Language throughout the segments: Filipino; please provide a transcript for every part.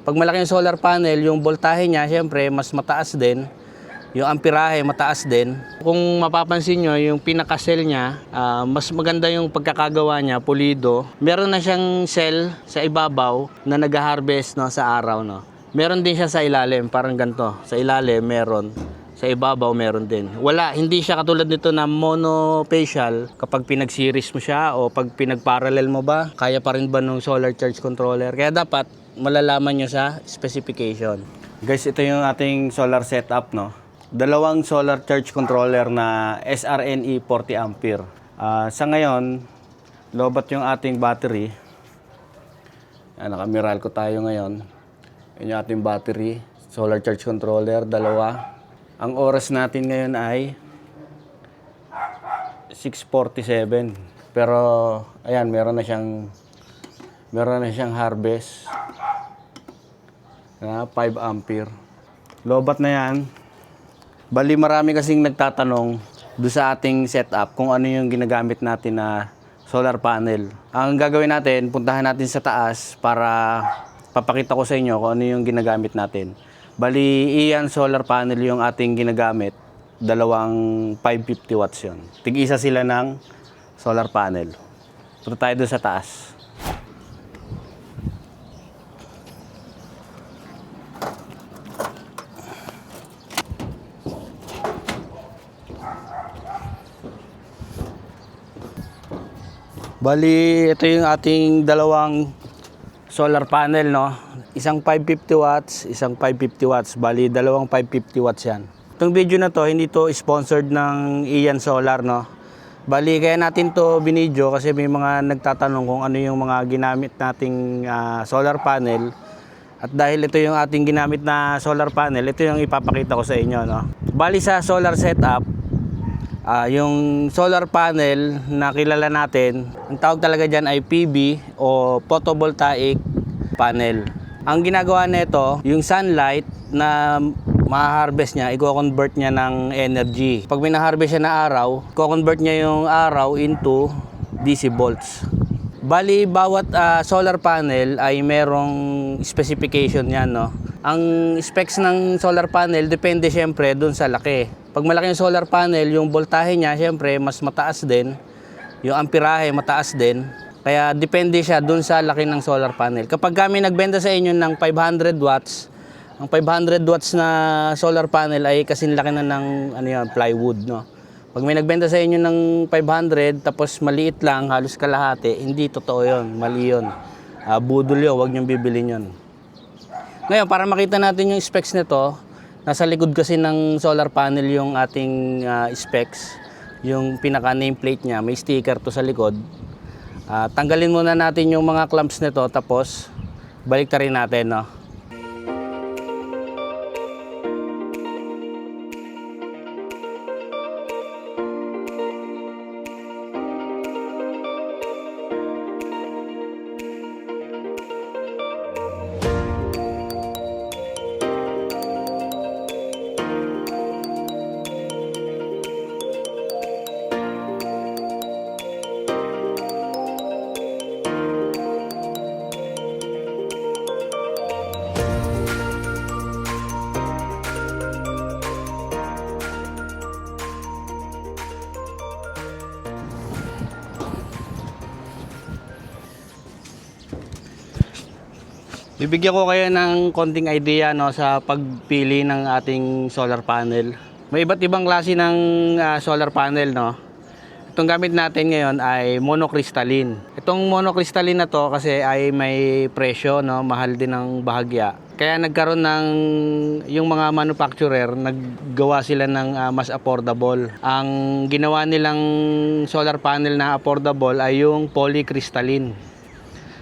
Pag malaki yung solar panel, yung voltahe niya, syempre, mas mataas din. Yung amperahe, mataas din. Kung mapapansin nyo, yung pinaka-cell niya, mas maganda yung pagkakagawa niya, pulido. Meron na siyang cell sa ibabaw na nag-harvest no, sa araw. No? Meron din siya sa ilalim, parang ganito. Sa ilalim, meron. Sa ibabaw, meron din. Wala, hindi siya katulad nito na monofacial. Kapag pinag-series mo siya o pag pinag-parallel mo ba, kaya pa rin ba nung solar charge controller? Kaya dapat malalaman nyo sa specification. Guys, ito yung ating solar setup, no? Dalawang solar charge controller na SRNE 40 ampere. Sa ngayon, lobat yung ating battery. Nakamiral ko tayo ngayon. Yan yung ating battery. Solar charge controller, dalawa. Ang oras natin ngayon ay 6:47. Pero ayan, meron na siyang harvest. 5 ampere. Lobat na yan. Bali marami kasing nagtatanong doon sa ating setup kung ano yung ginagamit natin na solar panel. Ang gagawin natin, puntahan natin sa taas para papakita ko sa inyo kung ano yung ginagamit natin. Bali, iyan solar panel yung ating ginagamit. Dalawang 550 watts yun. Tig-isa sila ng solar panel. Punta tayo doon sa taas. Bali, ito yung ating dalawang solar panel, no? Isang 550 watts, isang 550 watts. Bali, dalawang 550 watts yan. Itong video na to, hindi to sponsored ng Ian Solar, no? Bali, kaya natin to binidyo kasi may mga nagtatanong kung ano yung mga ginamit nating solar panel. At dahil ito yung ating ginamit na solar panel, ito yung ipapakita ko sa inyo, no? Bali, sa solar setup, yung solar panel na kilala natin, ang tawag talaga dyan ay PV o photovoltaic panel. Ang ginagawa nito, yung sunlight na ma-harvest niya, i-convert niya ng energy. Pag may na-harvest siya na araw, i-convert niya yung araw into DC volts. Bali, bawat solar panel ay merong specification yan, no? Ang specs ng solar panel depende syempre dun sa laki. Pag malaki yung solar panel, yung voltahe niya syempre mas mataas din. Yung amperahe mataas din. Kaya depende siya dun sa laki ng solar panel. Kapag kami nagbenta sa inyo ng 500 watts, ang 500 watts na solar panel ay kasing laki na ng plywood, no? Pag may nagbenta sa inyo ng 500 tapos maliit lang, halos kalahati, hindi totoo yun, mali yun. Budol yun, huwag niyong bibilin yun. Ngayon, para makita natin yung specs nito, nasa likod kasi ng solar panel yung ating specs. Yung pinaka nameplate niya, may sticker to sa likod. Tanggalin muna natin yung mga clamps nito, tapos balik rin natin, no? Bibigyan ko kayo ng konting idea, no, sa pagpili ng ating solar panel. May iba't ibang klase ng solar panel, no. Itong gamit natin ngayon ay monocrystalline. Itong monocrystalline na to kasi ay may presyo, no, mahal din ng bahagya. Kaya nagkaroon ng yung mga manufacturer, naggawa sila ng mas affordable. Ang ginawa nilang solar panel na affordable ay yung polycrystalline.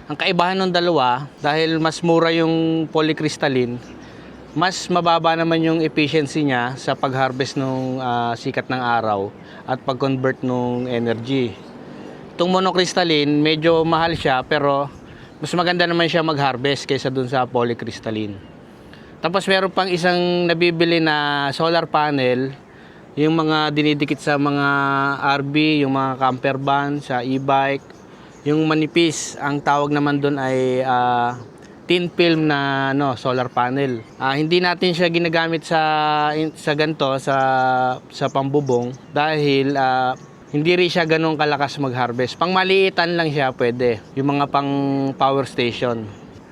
Ang kaibahan ng dalawa, dahil mas mura yung polycrystalline, mas mababa naman yung efficiency niya sa pag-harvest ng sikat ng araw at pag-convert ng energy. Itong monocrystalline, medyo mahal siya pero mas maganda naman siya mag-harvest kaysa dun sa polycrystalline. Tapos meron pang isang nabibili na solar panel, yung mga dinidikit sa mga RV, yung mga camper van, sa e-bike. Yung manipis, ang tawag naman doon ay thin film na solar panel. Hindi natin siya ginagamit sa ganito sa pambubong dahil hindi rin siya ganun kalakas mag-harvest. Pang maliitan lang siya pwede, yung mga pang power station.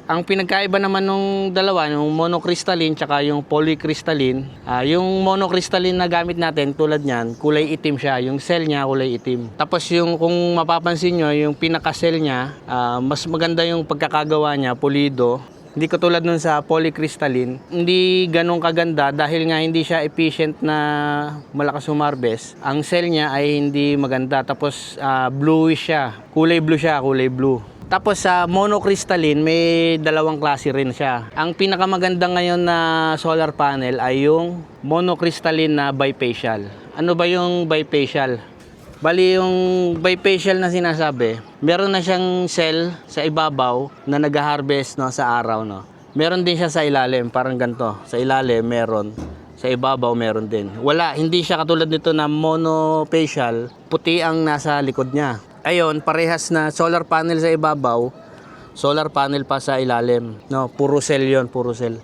Ang pinagkaiba naman nung dalawa, yung monocrystalline tsaka yung polycrystalline, yung monocrystalline na gamit natin tulad niyan, kulay itim siya, yung cell niya kulay itim. Tapos yung kung mapapansin nyo, yung pinaka-cell niya, mas maganda yung pagkakagawa niya, pulido. Hindi katulad nun sa polycrystalline, hindi ganun kaganda dahil nga hindi siya efficient na malakas humarbest. Ang cell niya ay hindi maganda, tapos bluish siya, kulay blue. Tapos sa monocrystalline, may dalawang klase rin siya. Ang pinakamaganda ngayon na solar panel ay yung monocrystalline na bifacial. Ano ba yung bifacial? Bali yung bifacial na sinasabi, meron na siyang cell sa ibabaw na nag-harvest sa araw. Meron din siya sa ilalim, parang ganito. Sa ilalim meron, sa ibabaw meron din. Hindi siya katulad nito na monofacial, puti ang nasa likod niya. Ayon, parehas na solar panel sa ibabaw, solar panel pa sa ilalim. Puro cell yun, puro cell.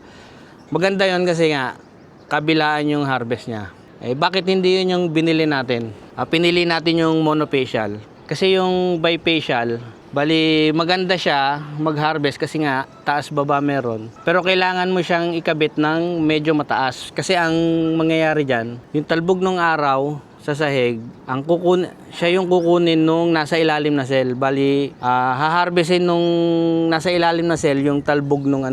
Maganda yun kasi nga, kabilaan yung harvest niya. Bakit hindi yun yung binili natin? Pinili natin yung monofacial. Kasi yung bifacial, bali maganda siya mag-harvest kasi nga taas baba meron. Pero kailangan mo siyang ikabit ng medyo mataas. Kasi ang mangyayari dyan, yung talbog ng araw, sa sahig, siya yung kukunin nung nasa ilalim na cell. Bali, haharvestin nung nasa ilalim na cell yung talbog nung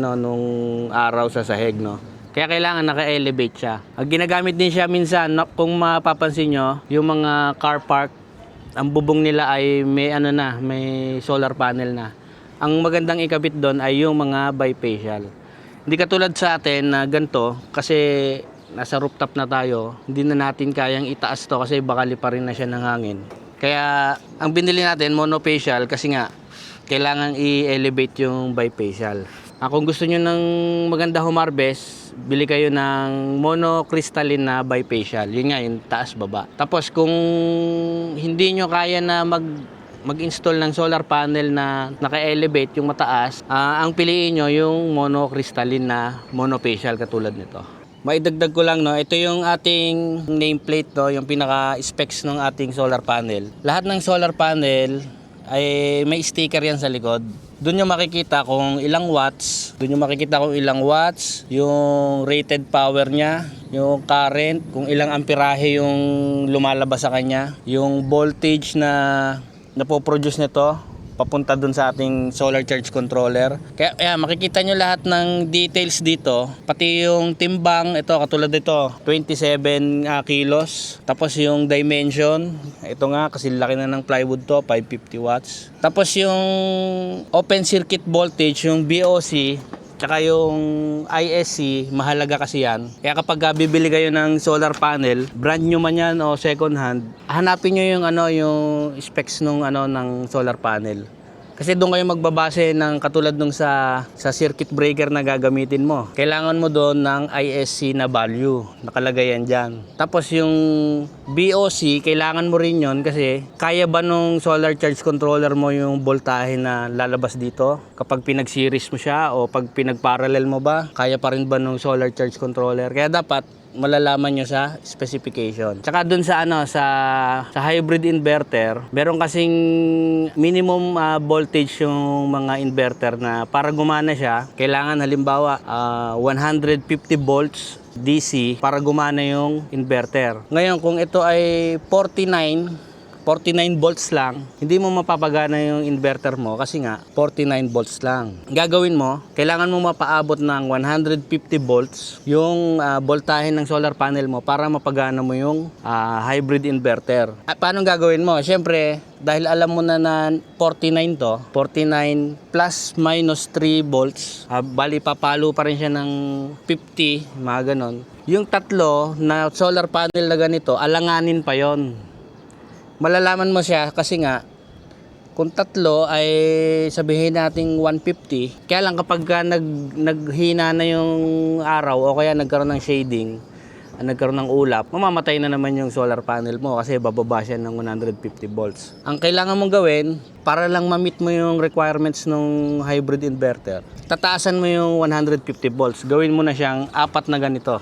araw sa sahig, Kaya kailangan naka-elevate siya. Ginagamit din siya minsan, kung mapapansin nyo, yung mga car park, ang bubong nila ay may solar panel na. Ang magandang ikabit doon ay yung mga bifacial. Hindi katulad sa atin na ganito, kasi nasa rooftop na tayo, hindi na natin kayang itaas to kasi baka liparin na siya ng hangin. Kaya ang binili natin monofacial kasi nga kailangan i-elevate yung bifacial. Kung gusto nyo ng maganda humarbest, bili kayo ng monocrystalline na bifacial. Yun nga, yung taas baba. Tapos kung hindi nyo kaya na mag-install ng solar panel na naka-elevate yung mataas, ang piliin nyo yung monocrystalline na monofacial katulad nito. Maidagdag ko lang, ito yung ating nameplate, yung pinaka-specs ng ating solar panel. Lahat ng solar panel ay may sticker yan sa likod. Doon nyo makikita kung ilang watts, yung rated power niya, yung current, kung ilang amperahe yung lumalabas sa kanya, yung voltage na napoproduce nito papunta dun sa ating solar charge controller. Kaya makikita nyo lahat ng details dito, pati yung timbang, ito katulad dito 27 kilos. Tapos yung dimension, ito nga kasi laki na ng plywood to, 550 watts. Tapos yung open circuit voltage, yung BOC, tsaka yung ISC, mahalaga kasi yan. Kaya kapag bibili kayo ng solar panel, brand new man yan o second hand, hanapin nyo yung specs ng solar panel. Kasi doon kayo magbabase ng katulad nung sa circuit breaker na gagamitin mo. Kailangan mo doon ng ISC na value. Nakalagay yan dyan. Tapos yung BOC, kailangan mo rin yon kasi kaya ba nung solar charge controller mo yung voltahe na lalabas dito? Kapag pinag-series mo siya o pag pinag-parallel mo ba, kaya pa rin ba nung solar charge controller? Kaya dapat malalaman nyo sa specification. Tsaka dun sa sa hybrid inverter, meron kasing minimum voltage yung mga inverter na para gumana siya, kailangan halimbawa 150 volts DC para gumana yung inverter. Ngayon kung ito ay 49 volts lang, hindi mo mapapagana yung inverter mo kasi nga 49 volts lang. Gagawin mo, kailangan mo mapaabot ng 150 volts yung voltahe ng solar panel mo para mapagana mo yung hybrid inverter. At paano gagawin mo? Siyempre, dahil alam mo na 49 to, 49 plus minus 3 volts, bali papalo pa rin siya ng 50, mga ganon. Yung tatlo na solar panel na ganito, alanganin pa yon. Malalaman mo siya kasi nga kung tatlo ay sabihin nating 150, kaya lang kapag naghina na yung araw o kaya nagkaroon ng shading, nagkaroon ng ulap, mamamatay na naman yung solar panel mo kasi bababa siya ng 150 volts. Ang kailangan mong gawin, para lang ma-meet mo yung requirements ng hybrid inverter, tataasan mo yung 150 volts. Gawin mo na siyang 4 na ganito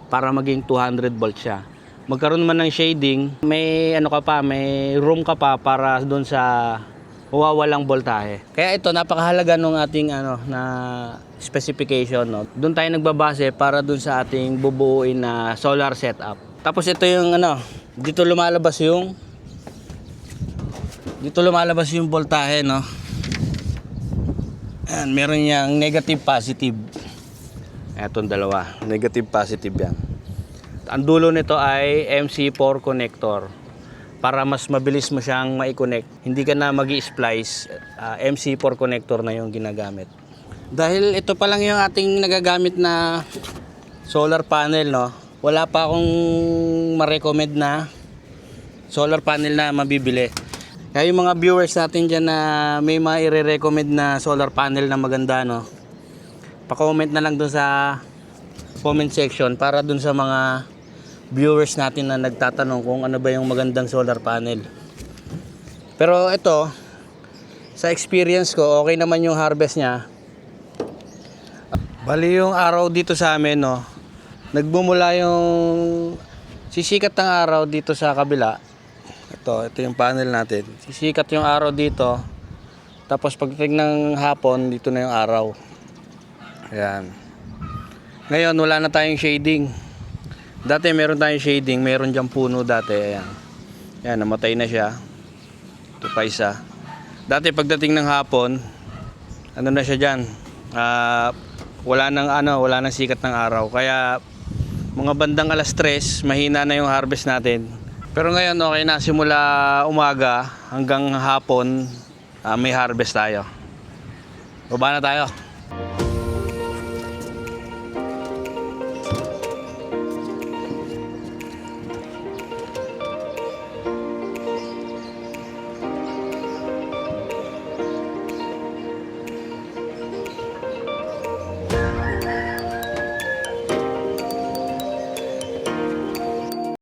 para maging 200 volts siya. Magkaroon man ng shading, may may room ka pa para doon sa wawalang voltahe. Kaya ito, napakahalaga ng ating na specification. No? Doon tayo nagbabase para doon sa ating bubuuin na solar setup. Tapos ito yung dito lumalabas yung voltahe, no. Ayan, meron yang negative positive. Etong dalawa, negative positive yan. Ang dulo nito ay MC4 connector. Para mas mabilis mo siyang mai-connect, hindi ka na magi-splice, MC4 connector na yung ginagamit. Dahil ito pa lang yung ating nagagamit na solar panel, no, wala pa akong ma-recommend na solar panel na mabibili. Kaya yung mga viewers natin dyan na may ma-i-recommend na solar panel na maganda, no, pa-comment na lang dun sa comment section para dun sa mga viewers natin na nagtatanong kung ano ba yung magandang solar panel. Pero ito, sa experience ko, okay naman yung harvest niya. Bali yung araw dito sa amin, no, nagbumula yung sisikat ng araw dito sa kabila. Ito yung panel natin. Sisikat yung araw dito. Tapos pagdating ng hapon, dito na yung araw. Ayan. Ngayon, wala na tayong shading. Dati meron tayong shading, meron diyang puno dati, ayan. Ayan, namatay na siya. Ito pa isa. Dati pagdating ng hapon, na siya diyan. Wala nang sikat ng araw. Kaya mga bandang alas 3, mahina na yung harvest natin. Pero ngayon okay na, simula umaga hanggang hapon, may harvest tayo. Baba na tayo.